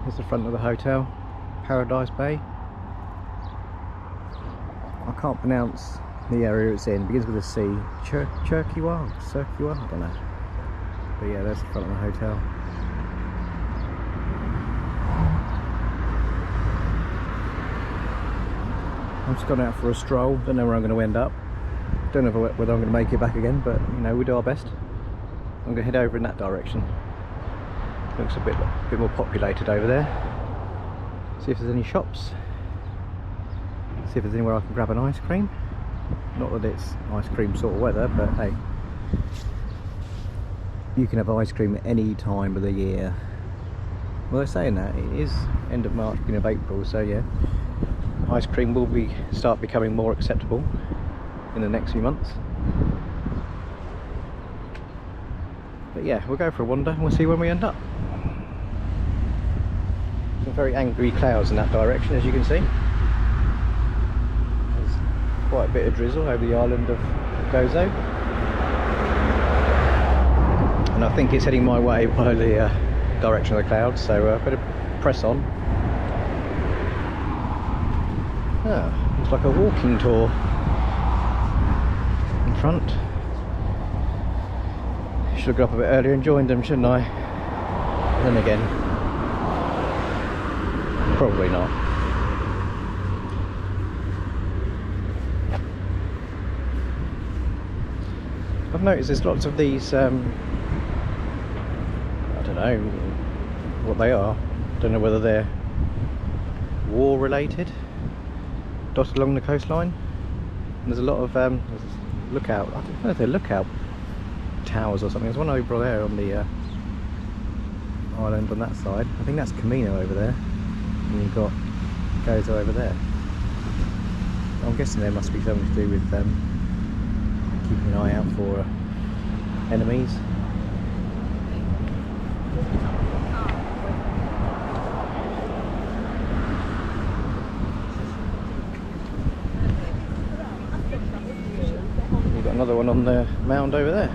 Here's the front of the hotel, Paradise Bay. I can't pronounce the area it's in. It begins with a C. Cirkewwa? I don't know. But yeah, that's the front of the hotel. I've just gone out for a stroll. Don't know where I'm going to end up. Don't know whether I'm going to make it back again, but you know, we do our best. I'm going to head over in that direction. Looks a bit more populated over there. See if there's any shops. See if there's anywhere I can grab an ice cream. Not that it's ice cream sort of weather, but hey, you can have ice cream at any time of the year. Well, they're saying that it is end of March, beginning of April, so yeah, ice cream will start becoming more acceptable in the next few months. But yeah, we'll go for a wander and we'll see when we end up. Some very angry clouds in that direction, as you can see. There's quite a bit of drizzle over the island of Gozo, and I think it's heading my way by the direction of the clouds, so I better press on. Ah, looks like a walking tour in front. Should have got up a bit earlier and joined them, shouldn't I? Then again, probably not. I've noticed there's lots of these, I don't know what they are. Don't know whether they're war related, dotted along the coastline. And there's a lot of lookout, I don't know if they're lookout towers or something. There's one over there on the island on that side. I think that's Camino over there, and you've got Gozo over there. I'm guessing there must be something to do with keeping an eye out for enemies. You've got another one on the mound over there.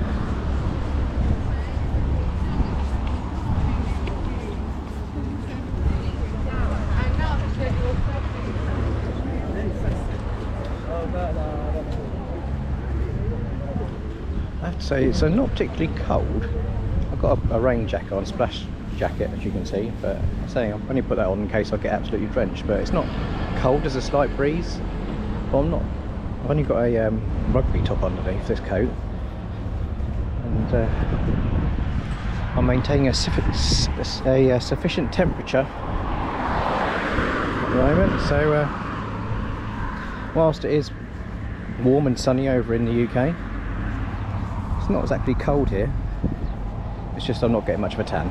I have to say, it's not particularly cold. I've got a rain jacket on, splash jacket, as you can see, but I'm saying I've only put that on in case I get absolutely drenched. But it's not cold, there's a slight breeze. Well, I've only got a rugby top underneath this coat, and I'm maintaining a sufficient temperature at the moment. So whilst it is warm and sunny over in the UK, it's not exactly cold here. It's just I'm not getting much of a tan.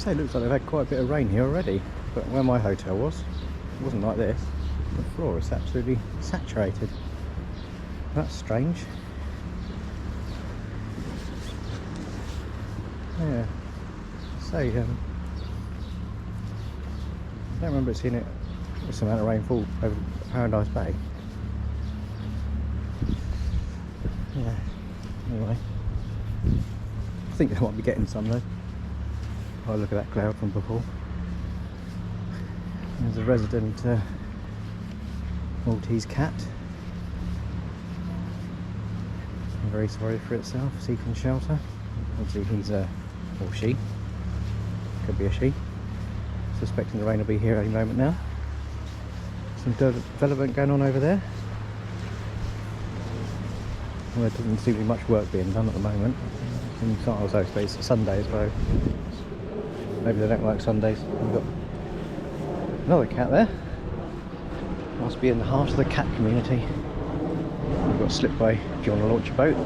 It looks like they've had quite a bit of rain here already, but where my hotel was, it wasn't like this. The floor is absolutely saturated. That's strange. Yeah, so I don't remember seeing it this amount of rainfall over Paradise Bay. Yeah, anyway, I think they might be getting some though. Oh, look at that cloud from before. There's a resident Maltese cat. I'm very sorry for itself, seeking shelter. Obviously he's or she, could be a she. Suspecting the rain will be here any moment now. Some development going on over there. Well, there doesn't seem to be much work being done at the moment. It's a Sunday as well. Maybe they don't like Sundays. We've got another cat there. Must be in the heart of the cat community. We've got a slipway if you want to launch a boat.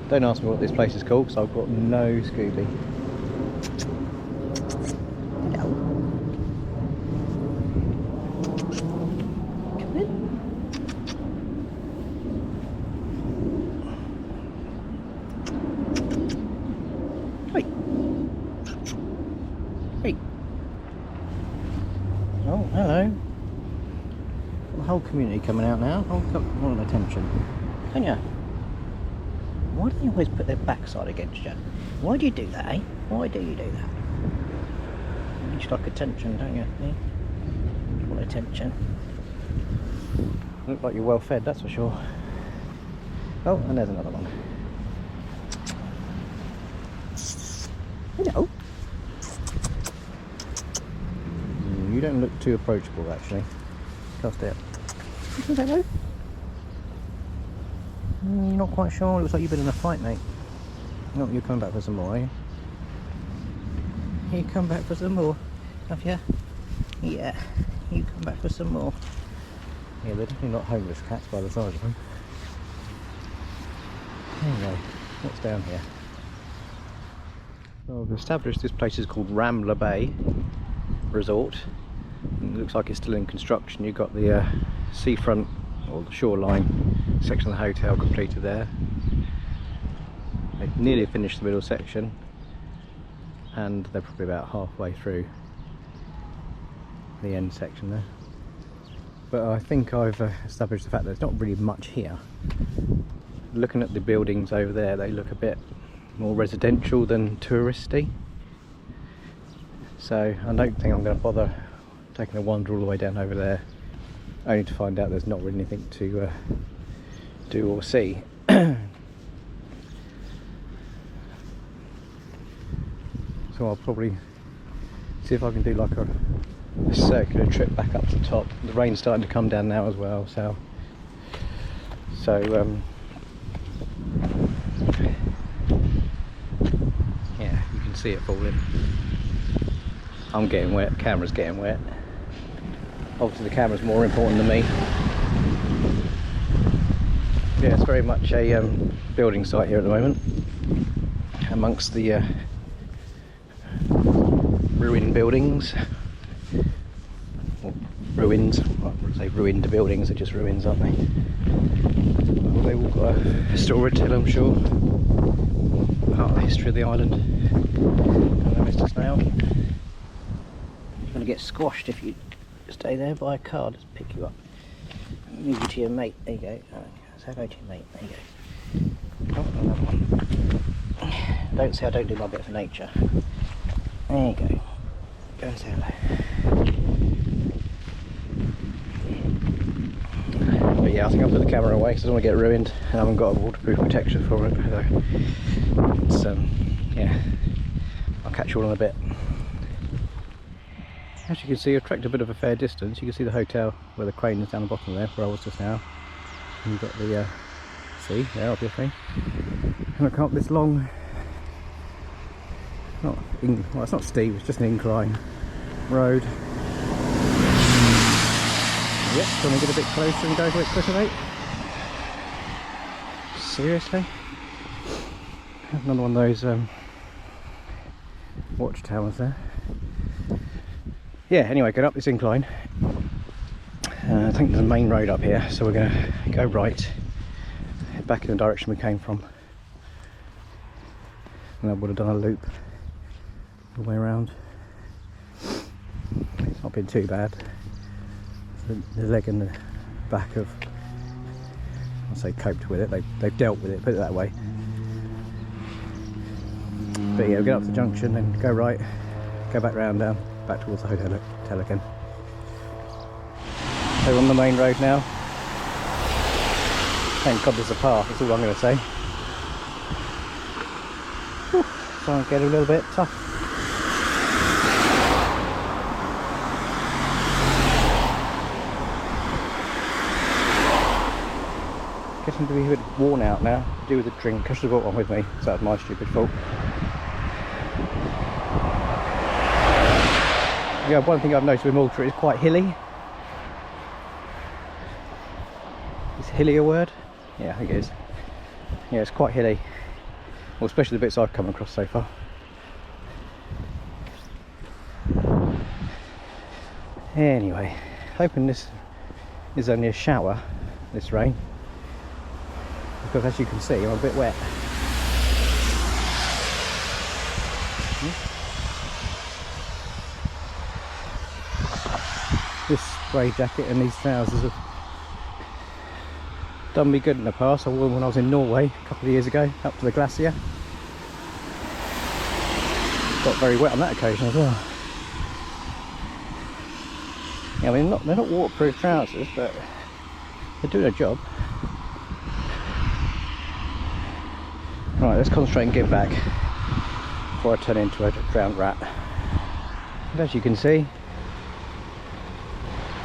Don't ask me what this place is called because I've got no Scooby. Hello. Come in. Hey. Oh, hello. The whole community coming out now. Oh, come on, attention. Can you? Why do they always put their backside against you? Why do you do that, eh? Why do you do that? You just like attention, don't you? Eh? You want attention. Look like you're well fed, that's for sure. Oh, and there's another one. Hello. You don't look too approachable, actually. Cast it. Hello. You're not quite sure. Looks like you've been in a fight, mate. Oh, you're coming back for some more, are you? You come back for some more, have you? Yeah. You come back for some more. Yeah, they're definitely not homeless cats by the size of them. Anyway, what's down here? Well, we've established this place is called Rambla Bay Resort. And it looks like it's still in construction. You've got the seafront or the shoreline section of the hotel completed there. They've nearly finished the middle section, and they're probably about halfway through the end section there. But I think I've established the fact that there's not really much here. Looking at the buildings over there, they look a bit more residential than touristy. So I don't think I'm going to bother taking a wander all the way down over there, only to find out there's not really anything to do or see. So I'll probably see if I can do like a circular trip back up to the top. The rain's starting to come down now as well, so yeah, you can see it falling. I'm getting wet, camera's getting wet. Obviously the camera's more important than me. Yeah, it's very much a building site here at the moment, amongst the ruined buildings. Or ruins, well, I wouldn't say ruined buildings, they're just ruins, aren't they? Well, they've all got a story to tell, I'm sure. Part of the history of the island. Hello, Mr. Snail. You're going to get squashed if you stay there by a car. Just pick you up. Move you to your mate. There you go. Say hello to your mate. There you go. Oh, another one. Don't say I don't do my bit for nature. There you go. Go and say hello. But yeah, I think I'll put the camera away because I don't want to get ruined. I haven't got a waterproof protection for it. It's, yeah, I'll catch you all in a bit. As you can see, I've trekked a bit of a fair distance. You can see the hotel where the crane is down the bottom there, where I was just now. And you've got the sea there, obviously. And I come up this long, well, it's not steep, it's just an incline road. Yep, do you want to get a bit closer and go a bit quicker, mate? Seriously? Another one of those watchtowers there. Yeah, anyway, going up this incline. I think there's a main road up here, so we're going to go right, head back in the direction we came from. And I would have done a loop all the way around. It's not been too bad. The leg and the back have, I'll say, coped with it. They've dealt with it, put it that way. But yeah, we'll get up to the junction and go right, go back round down, back towards the hotel again. So we're on the main road now. Thank God there's a path, that's all I'm going to say. Whew, trying to get a little bit tough. Getting to be a bit worn out now, to do with the drink. I should have brought one with me, so that's my stupid fault. Yeah, one thing I've noticed with Malta is quite hilly. Is hilly a word? Yeah, I think it is. Yeah, it's quite hilly. Well, especially the bits I've come across so far. Anyway, hoping this is only a shower, this rain. Because as you can see, I'm a bit wet. This spray jacket and these trousers have done me good in the past. I wore them when I was in Norway a couple of years ago, up to the glacier. Got very wet on that occasion as well. Yeah, I mean, they're not waterproof trousers, but they're doing a job. Right, let's concentrate and get back before I turn into a drowned rat. And as you can see,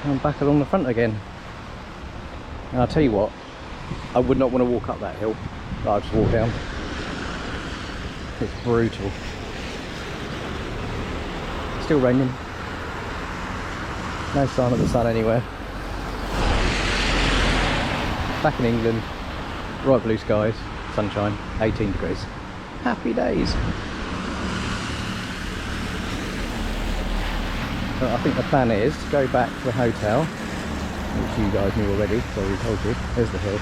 I'm back along the front again. And I'll tell you what, I would not want to walk up that hill that I just walked down. It's brutal. Still raining. No sign of the sun anywhere. Back in England, bright blue skies, sunshine, 18 degrees. Happy days. So I think the plan is to go back to the hotel, which you guys knew already, so we told you. There's the hill.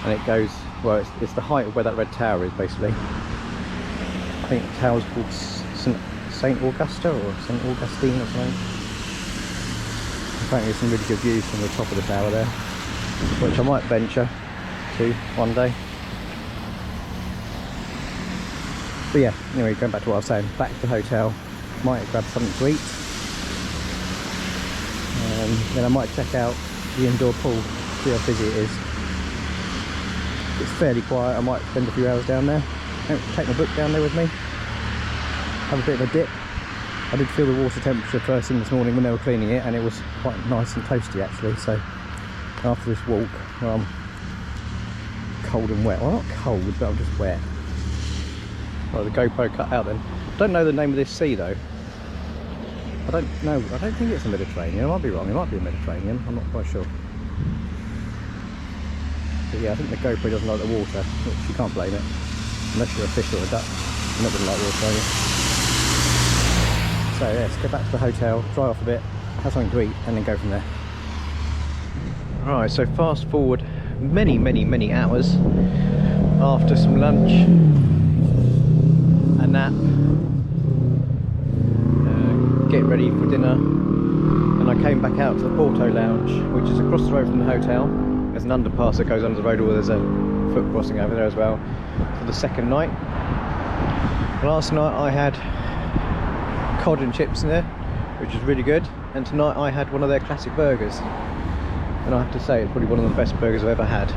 And it goes, well, it's the height of where that red tower is, basically. I think the tower's called St. Augusta or St. Augustine or something. Apparently there's some really good views from the top of the tower there, which I might venture to one day. But yeah, anyway, going back to what I was saying, back to the hotel, might grab something to eat, then I might check out the indoor pool, see how busy it is. It's fairly quiet, I might spend a few hours down there. Take my book down there with me, have a bit of a dip. I did feel the water temperature first thing this morning when they were cleaning it, and it was quite nice and toasty actually. So after this walk, well, I'm cold and wet. Well, not cold, but I'm just wet. Well, the GoPro cut out then. I don't know the name of this sea though. I don't know. I don't think it's the Mediterranean. I might be wrong. It might be the Mediterranean. I'm not quite sure. But yeah, I think the GoPro doesn't like the water, which you can't blame it. Unless you're a fish or a duck, you're not going to like water, are you? So yeah, let's go back to the hotel, dry off a bit, have something to eat, and then go from there. Right, so fast forward many hours after some lunch, a nap, get ready for dinner, and I came back out to the Porto lounge, which is across the road from the hotel. There's an underpass that goes under the road, or there's a foot crossing over there as well, for the second night. Last night I had cod and chips in there, which is really good, and tonight I had one of their classic burgers, and I have to say it's probably one of the best burgers I've ever had.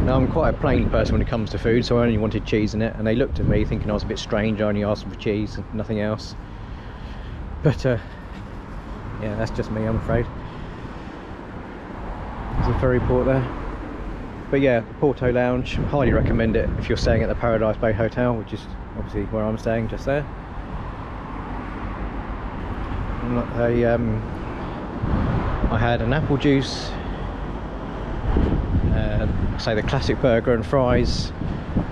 Now I'm quite a plain person when it comes to food, so I only wanted cheese in it, and they looked at me thinking I was a bit strange. I only asked them for cheese and nothing else, but yeah, that's just me, I'm afraid. There's a ferry port there. But yeah, Porto Lounge, highly recommend it if you're staying at the Paradise Bay Hotel, which is obviously where I'm staying, just there. I had an apple juice, say the classic burger and fries,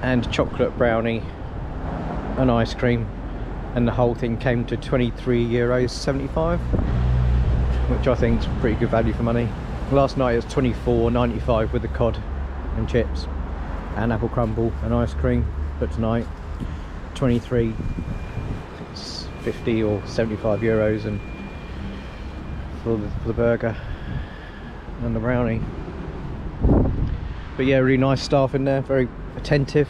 and chocolate brownie and ice cream, and the whole thing came to €23.75, which I think is pretty good value for money. Last night it was $24.95 with the cod and chips and apple crumble and ice cream, but tonight €23.50 or €75 and for the burger and the brownie. But yeah, really nice staff in there, very attentive,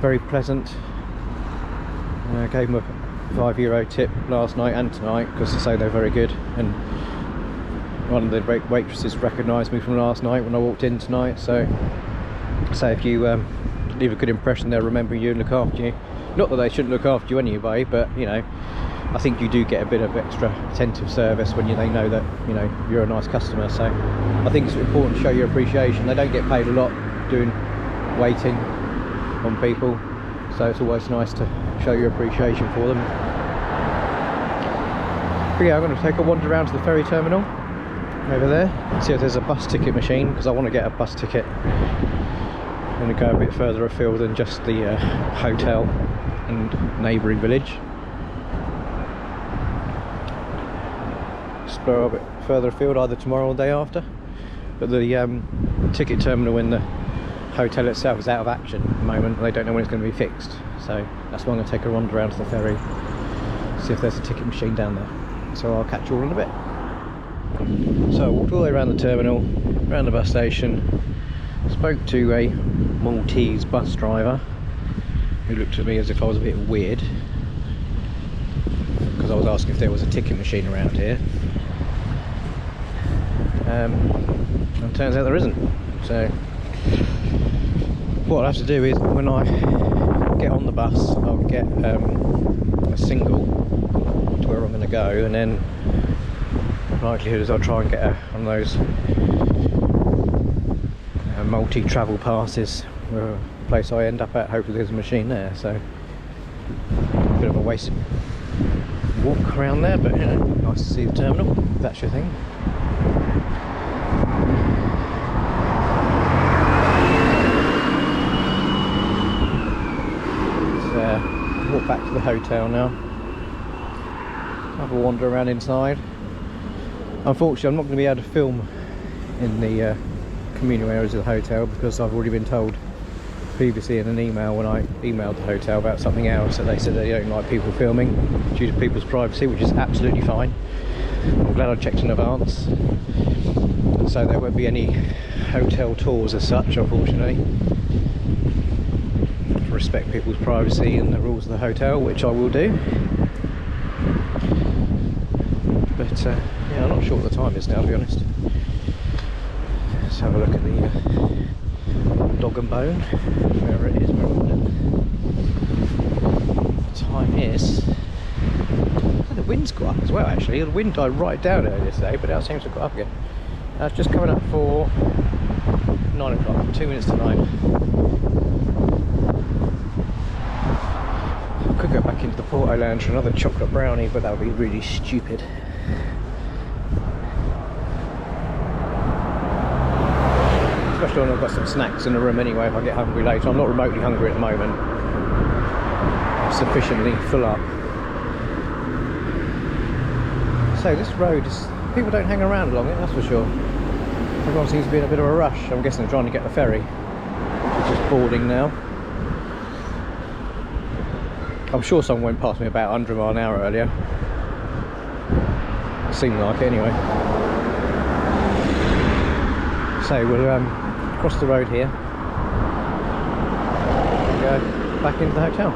very pleasant. I gave them a €5 tip last night and tonight because they say they're very good, and one of the waitresses recognised me from last night when I walked in tonight, so if you leave a good impression, they'll remember you and look after you. Not that they shouldn't look after you anyway, but you know, I think you do get a bit of extra attentive service when they know that, you know, you're a nice customer. So I think it's important to show your appreciation. They don't get paid a lot doing waiting on people, so it's always nice to show your appreciation for them. But yeah, I'm going to take a wander around to the ferry terminal over there, see if there's a bus ticket machine, because I want to get a bus ticket. I'm going to go a bit further afield than just the hotel and neighbouring village. Explore a bit further afield either tomorrow or the day after. But the ticket terminal in the hotel itself is out of action at the moment, and they don't know when it's going to be fixed. So that's why I'm going to take a wander around to the ferry, see if there's a ticket machine down there. So I'll catch you all in a bit. So I walked all the way around the terminal, around the bus station, spoke to a Maltese bus driver who looked at me as if I was a bit weird because I was asking if there was a ticket machine around here. And turns out there isn't. So what I'll have to do is, when I get on the bus, I'll get a single to where I'm going to go, and then the likelihood is I'll try and get one of those multi-travel passes where a place I end up at, hopefully there's a machine there. So a bit of a wasted walk around there, but you know, nice to see the terminal, if that's your thing. Walk back to the hotel now, have a wander around inside. Unfortunately I'm not going to be able to film in the communal areas of the hotel because I've already been told previously in an email when I emailed the hotel about something else that they said they don't like people filming due to people's privacy, which is absolutely fine. I'm glad I checked in advance, and so there won't be any hotel tours as such, unfortunately. Respect people's privacy and the rules of the hotel, which I will do. But yeah, I'm not sure what the time is now, to be honest. Let's have a look at the Dog and Bone, wherever it is. The time is... Oh, the wind's got up as well, actually. The wind died right down earlier today, but now it seems to have got up again. It's just coming up for 9 o'clock, 2 minutes to 9. Could go back into the Porto lounge for another chocolate brownie, but that would be really stupid. Especially when I've got some snacks in the room anyway if I get hungry later. I'm not remotely hungry at the moment. I'm sufficiently full up. So this road is... people don't hang around along it, that's for sure. Everyone seems to be in a bit of a rush. I'm guessing they're trying to get the ferry, which is boarding now. I'm sure someone went past me about 100 miles an hour earlier. It seemed like it anyway. So we'll cross the road here and go back into the hotel.